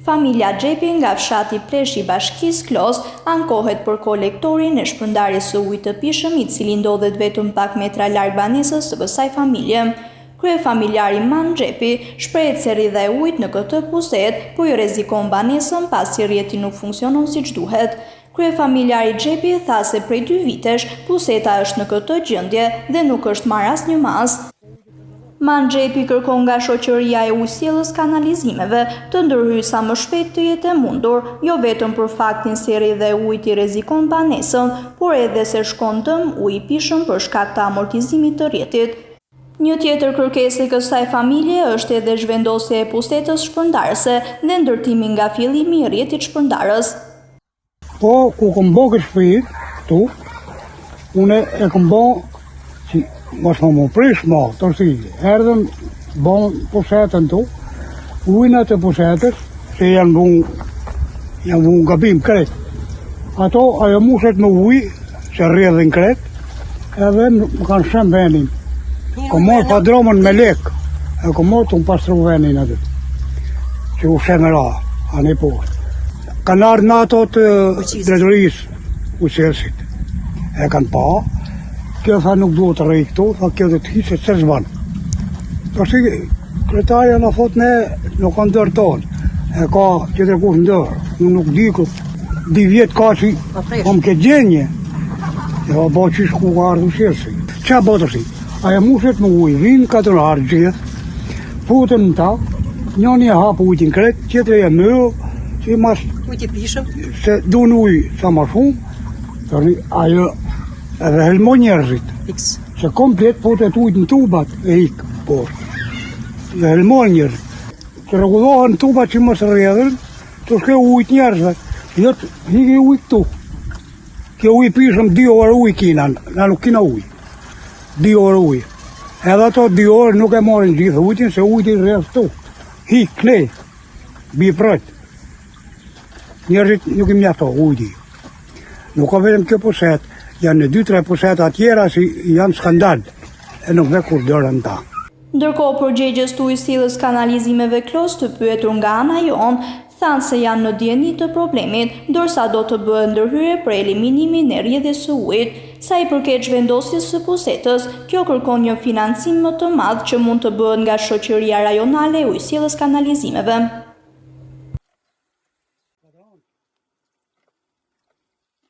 Familja Xhepi nga fshati Pleshi i Bashkisë Klos ankohet për kolektorin e shpërndarjes së ujit të pishëm, i cili ndodhet vetëm pak metra larg banesës së kësaj familje. Kryefamiljari Man Xhepi shprehet se rrjedha e ujit në këtë puset, po i rrezikon banesën pasi rrjeti nuk funksionon siç duhet. Kryefamiljari Xhepi tha se prej 2 vitesh puseta është në këtë gjendje dhe nuk është marrë asnjë mas. Man Xhepi kërkon nga shoqëria e ujësjelljes kanalizimeve të ndërhyjë sa më shpejt të jetë e mundur, jo vetëm për faktin se rrjedha e ujit i rrezikon banesën, por edhe se shkon dëm uji i pishëm për shkak të amortizimit të rrjetit. Një tjetër kërkesë e kësaj familje është edhe zhvendosja e pusetës shpërndarëse dhe ndërtimi nga fillimi i rrjetit shpërndarës. Po, ku kom bo këtë shpijit, tu, une e kom bo, si, mos më prish ma, të si, erdhen, bon pusetën tu, ujnët e pusetës, se janë bu gabim kret. Ato, ajo muset me uj, se rrjedhin kret, edhe më kanë shem venin. Kom mor padromën me lek, e kom mor të më pastru venin aty, që u shemera, anë i poshtë. Kanë ardhë në ato të drejtorisë ujësjelësit. E kanë pa, kjo tha nuk duhet të rrej këtu, tha kjo dhe të hisë se zbanë. Përsi, kretarja në thot ne nuk kanë dërë tonë, e ka tjetër kush ndërë, unë nuk di këtë, 2 vjetë ka që kom këtë gjenje, e ka bo qishë ku ka ardhë ujësjelësit. Qa bëtë si? Aja muset më ujë, vinë 4 ardhë gjithë, putën në ta, njëni e hapë ujtin kretë, tjetër e mëllë, si mas se du në ujë sa ma shumë, ajo edhe helmo njerëzit, se komplet putet ujtë në tubat e ikë poshtë, dhe helmo njerëzit, që rëgullohen tubat që mësë rrjedhen, të shke ujtë njerëzve, jo të hiki ujtë këtu, kjo ujë pishëm 2 orë ujë kina, na nuk kina ujë, 2 orë ujë, edhe ato 2 orë nuk e morin gjithë ujtin, se ujtë i rrjedhë tu, hikë, klej, bi prët. Njerëzit nuk i mjafto ujti. Nuk ka vetëm kjo puset, janë në 2-3 puseta tjera si janë skandal, e nuk dhe kur dërën ta. Ndërkohë përgjegjës të ujësjelljes kanalizimeve Klos të pyetur nga ana jon, thanë se janë në dieni të problemit, ndërsa do të bëhet ndërhyrje për eliminimin e rrjedhjes së ujit. Sa i përket zhvendosjes së pusetës, kjo kërkon një financim më të madh që mund të bëhet nga shoqëria rajonale e ujësjelljes kanalizimeve.